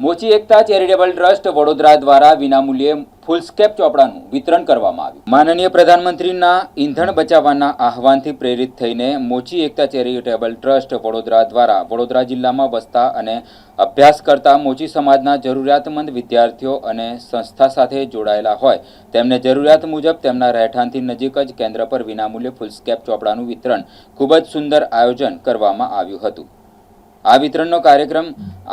મોચી એકતા charitable trust Vadodara દ્વારા વિનામૂલ્યે foolscap ચોપડાનું વિતરણ કરવામાં આવ્યું. માનનીય પ્રધાનમંત્રીના ઈંધણ બચાવવાના આહવાનથી પ્રેરિત થઈને મોચી એકતા ચેરિટેબલ ટ્રસ્ટ વડોદરા દ્વારા વડોદરા જિલ્લામાં વસતા અને અભ્યાસ કરતા મોચી સમાજના જરૂરિયાતમંદ વિદ્યાર્થીઓ અને સંસ્થા સાથે જોડાયેલા હોય તેમને જરૂરિયાત મુજબ તેમના રહેઠાણથી નજીક જ કેન્દ્ર પર વિનામૂલ્યે ફૂલસ્કેપ ચોપડાનું વિતરણ ખૂબ જ સુંદર આયોજન કરવામાં આવ્યું હતું. આ વિતરણનો કાર્યક્રમ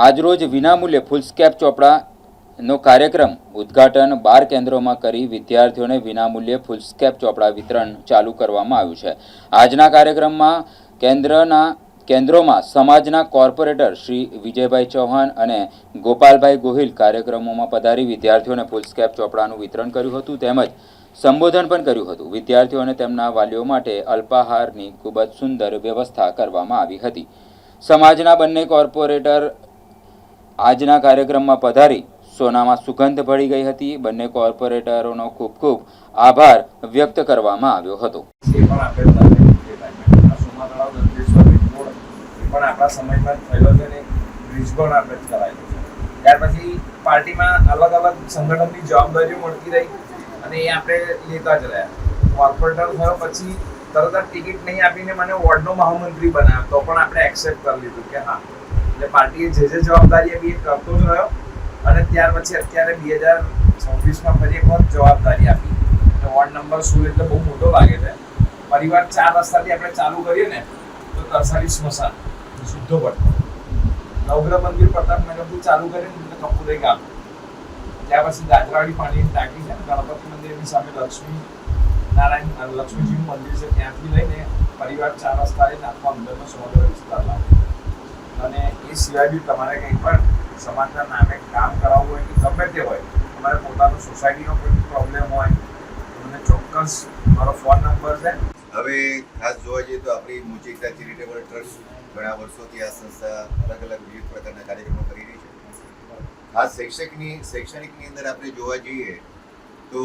આજરોજ વિનામૂલ્યે ફૂલસ્કેપ ચોપડાનો કાર્યક્રમ ઉદ્ઘાટન 12 કેન્દ્રોમાં કરી વિદ્યાર્થીઓને વિનામૂલ્યે ફૂલસ્કેપ ચોપડા વિતરણ ચાલુ કરવામાં આવ્યું છે. આજના કાર્યક્રમમાં કેન્દ્રોમાં સમાજના કોર્પોરેટર શ્રી વિજયભાઈ ચૌહાણ અને ગોપાલભાઈ ગોહિલ કાર્યક્રમોમાં પધારી વિદ્યાર્થીઓને ફૂલસ્કેપ ચોપડાનું વિતરણ કર્યું હતું તેમજ સંબોધન પણ કર્યું હતું. વિદ્યાર્થીઓ અને તેમના વાલીઓ માટે અલ્પાહારની ખૂબ જ સુંદર વ્યવસ્થા કરવામાં આવી હતી. સમાજના બંને કોર્પોરેટર આજના કાર્યક્રમમાં પધારી સોનામાં સુગંધ ભળી ગઈ હતી. બંને કોર્પોરેટરોનો ખૂબ ખૂબ આભાર વ્યક્ત કરવામાં આવ્યો હતો. ત્યાર પછી પાર્ટીમાં અલગ અલગ સંગઠનની જવાબદારીઓ મળતી રહી અને એ આપણે લેતા જ રહ્યા. કોર્પોરેટર થયો પછી તરત જ ટિકિટ નહીં આપીને મને વોર્ડનો મહામંત્રી બનાવ્યો તો પણ આપણે એક્સેપ્ટ કરી લીધું કે હા, એટલે પાર્ટીએ જે જવાબદારી આપી એ કરતો જ રહ્યો. અને ત્યાર પછી અત્યારે 2026માં ફરી એક વખત જવાબદારી આપી. વોર્ડ નંબર 16 એટલે બહુ મોટો લાગે છે. પરિવાર 4 રસ્તાથી આપણે ચાલુ કરીએ ને તો તરસાડી સ્મશાન, શુદ્ધો ભટ્ટો, નવગ્રહ મંદિર, પ્રતાપનગરથી ચાલુ કરીને એટલે કપૂરે ગામ, ત્યાં પછી દાદરાવાડી પાણીની ટાંકી છે ને, ગણપતિ મંદિરની સામે લક્ષ્મીજીનું મંદિર છે, ત્યાંથી લઈને પરિવાર 4 રસ્તાએ આખો અંદરનો સમગ્ર વિસ્તાર લાગે. અને એ સિવાય બી તમારે કંઈ પણ સમાજના નામે કામ કરાવવું હોય કે ગમે તે હોય, તમારે પોતાનો સોસાયટીનો કોઈ પ્રોબ્લેમ હોય તો મને ચોક્કસ મારો ફોન નંબર છે. હવે ખાસ જોવા જઈએ તો આપણી મોચી એકતા ચેરિટેબલ ટ્રસ્ટ ઘણા વર્ષોથી આ સંસ્થા અલગ અલગ વિવિધ પ્રકારના કાર્યક્રમો કરી રહી છે. ખાસ શૈક્ષણિકની અંદર આપણે જોવા જઈએ તો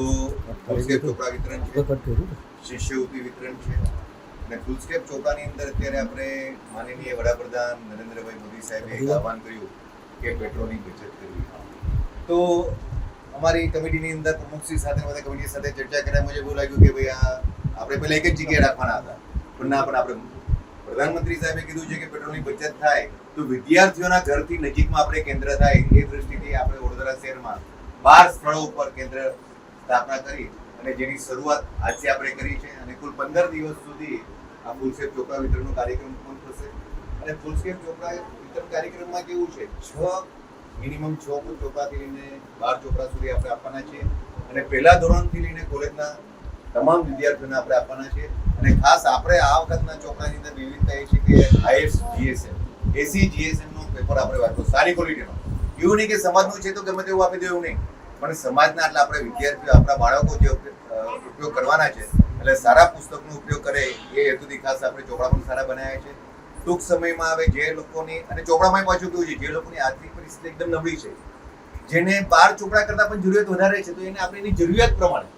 ફૂલસ્કેપ ચોપડા વિતરણ છે, શિષ્યવૃત્તિ વિતરણ છે અને ફૂલસ્કેપ ચોપડાની અંદર અત્યારે આપણે માનનીય વડાપ્રધાન નરેન્દ્રભાઈ મોદી સાહેબે એક આહવાન કર્યું કે પેટ્રોલની બચત કરવી. તો અમારી કમિટીની અંદર પ્રમુખશ્રી સાથે બધા કમિટી સાથે ચર્ચા કર્યા મુજબ એવું લાગ્યું કે ભાઈ આપણે પહેલા એક જ જગ્યાએ રાખવાના હતા, પણ ના, પણ આપણે પ્રધાનમંત્રી સાહેબે કીધું છે કે પેટ્રોલની બચત થાય તો વિદ્યાર્થીઓના ઘરથી નજીકમાં આપણે કેન્દ્ર થાય, એ દ્રષ્ટિથી આપણે વડોદરા શહેરમાં 12 સ્થળો ઉપર કેન્દ્ર સ્થાપના કરી અને જેની શરૂઆત આજે આપણે કરી છે. અને કુલ 15 દિવસ સુધી આ ફૂલસ્કેપ ચોપડા વિતરણનો કાર્યક્રમ પૂર્ણ થશે. અને ફૂલસ્કેપ ચોપડા વિતરણ કાર્યક્રમમાં કેવું છે, મિનિમમ 6 ફૂલ ચોપડાથી લઈને 12 ચોપડા સુધી આપણે આપવાના છે. અને પહેલા ધોરણથી લઈને કોલેજના તમામ વિદ્યાર્થીઓને આપણે આપવાના છે. અને ખાસ આપણે આ વખતના ચોપડાની અંદર વિવિધતા એ છે કે IS GSM ACGSM નો પેપર આપણે વાપરો, સારી ક્વોલિટીનો. એવું નહીં કે સમાજનું છે તો ગમે તેવું આપી દેવું નહીં, પણ સમાજના એટલે આપણે વિદ્યાર્થીઓ, આપણા બાળકો જે ઉપયોગ કરવાના છે એટલે સારા પુસ્તકનો ઉપયોગ કરે એ હેતુથી ખાસ આપણે ચોપડા પણ સારા બનાવ્યા છે. ટૂંક સમયમાં હવે જે લોકોની, અને ચોપડામાં પાછું કેવું છે, જે લોકોની આર્થિક પરિસ્થિતિ એકદમ નબળી છે, જેને 12 ચોપડા કરતાં પણ જરૂરિયાત વધારે છે, તો એને આપણે એની જરૂરિયાત પ્રમાણે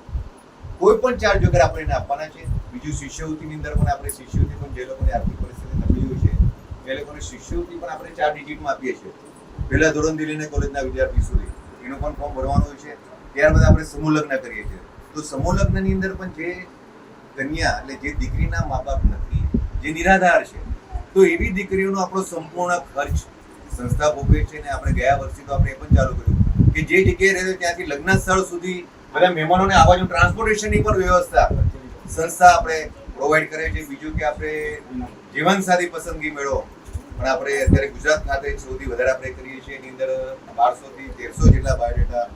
કોઈ પણ ચાર્જ વગર આપણે એને આપવાના છે. બીજું શિષ્યવૃત્તિની અંદર પણ આપણે શિષ્યવૃત્તિ પણ જે લોકોની આર્થિક પરિસ્થિતિ નબળી હોય છે એ લોકોની શિષ્યવૃત્તિ પણ આપણે 4 ડિજિટમાં આપીએ છીએ. પહેલા ધોરણથી લઈને કોલેજના વિદ્યાર્થી સુધી એનું પણ ફોર્મ ભરવાનું હોય છે. ત્યારબાદ આપણે સમૂહ લગ્ન કરીએ છીએ. તો સમૂહ લગ્નની અંદર પણ જે કન્યા એટલે જે દીકરીના મા બાપ નથી, જે નિરાધાર છે, તો એવી દીકરીઓનો આપણો સંપૂર્ણ ખર્ચ સંસ્થા ભોગવે છે. અને આપણે ગયા વર્ષે તો આપણે એ પણ ચાલુ કર્યું કે જે જગ્યાએ રહે ત્યાંથી લગ્ન સ્થળ સુધી બધા મહેમાનોને આવવાનું ટ્રાન્સપોર્ટેશનની પણ વ્યવસ્થા સંસ્થા આપણે પ્રોવાઈડ કરે છે. બીજું કે આપણે જીવનસાથી પસંદગી મેળો પણ આપણે અત્યારે ગુજરાત ખાતે સૌથી વધારે આપણે કરીએ છીએ. એની અંદર 1200 થી 1300 જેટલા બાયોડેટા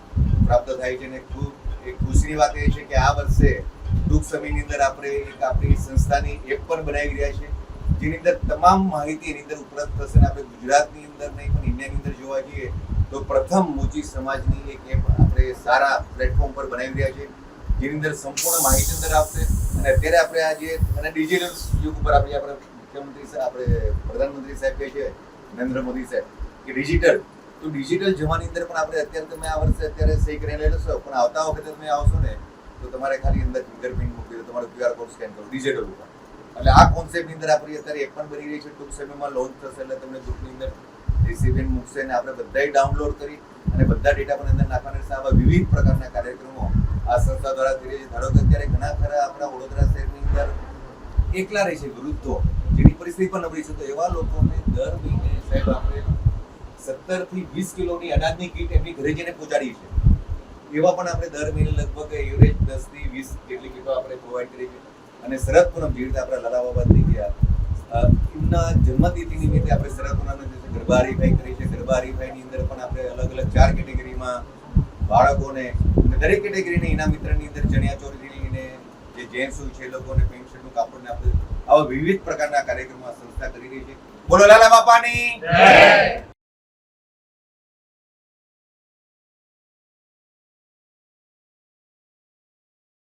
પ્રાપ્ત થાય છે. અને ખૂબ એક ખુશીની વાત એ છે કે આ વર્ષે ટૂંક સમયની અંદર આપણે એક આપણી સંસ્થાની એપ પણ બનાવી રહ્યા છે, જેની અંદર તમામ માહિતી એની અંદર ઉપલબ્ધ થશે. અને આપણે ગુજરાતની અંદર નહીં પણ ઇન્ડિયાની અંદર જોવા જઈએ તો પ્રથમ મોચી સમાજની એક એપ આપણે સારા પ્લેટફોર્મ પર બનાવી રહ્યા છે, જેની અંદર સંપૂર્ણ માહિતી અંદર આપશે. અને અત્યારે આપણે આજે અને ડિજિટલ યુગ ઉપર આપણે મુખ્યમંત્રી સાહેબ, આપણે પ્રધાનમંત્રી સાહેબ કહે છે નરેન્દ્ર મોદી સાહેબ કે ડિજિટલ, તો ડિજિટલ જવાની અંદર પણ આપણે અત્યારે તમે આ વર્ષે અત્યારે સહી કરીને લઈ લેશો, પણ આવતા વખતે તમે આવશો ને તો તમારે ખાલી અંદર ફિંગરપ્રિન્ટ મૂકી દો, તમારો QR કોડ સ્કેન કરો ડિજિટલ ઉપર. એટલે આ કોન્સેપ્ટની અંદર આપણી અત્યારે એપ પણ બની રહી છે. ટૂંક સમયમાં લોન્ચ થશે એટલે તમને ગ્રુપની અંદર રિસિપિયન્ટ મૂકશે અને આપણે બધાય ડાઉનલોડ કરી અને બધા ડેટા પણ અંદર નાખવાના છે. આવા વિવિધ પ્રકારના કાર્યક્રમો આ સંસ્થા દ્વારા થઈ રહ્યા છે. ધારો કે અત્યારે ઘણા ખરા આપણા વડોદરા શહેરની અંદર એકલા રહે છે વૃદ્ધો, જેની પરિસ્થિતિ પણ નબળી છે, તો એવા લોકોને દર મહિને સાહેબ આપણે 17 થી 20 કિલોની અનાજની કીટ એમની ઘરે જઈને પહોંચાડીએ છીએ. એવા પણ આપણે દર મહિને લગભગ એવરેજ 10 થી 20 જેટલી કીટો આપણે પ્રોવાઈડ કરી છે. અને શરદ પૂનમ જે રીતે આપણા લલા બાબા થઈ ગયા, એમના જન્મતિથિ નિમિત્તે આપણે શરદ પૂનમના દિવસે ગરબા હરીફાઈ કરી છે. ગરબા હરીફાઈની અંદર પણ આપણે અલગ અલગ 4 કેટેગરીમાં બાળકોને અને દરેક કેટેગરીને ઇનામ વિતરણની અંદર ચણિયા ચોળીથી લઈને જે જેન્ટ્સ હોય છે એ લોકોને પેન્ટ શર્ટનું કાપડને આપણે આવા વિવિધ પ્રકારના કાર્યક્રમો આ સંસ્થા કરી રહી છે. બોલો લાલા બાપાની જય.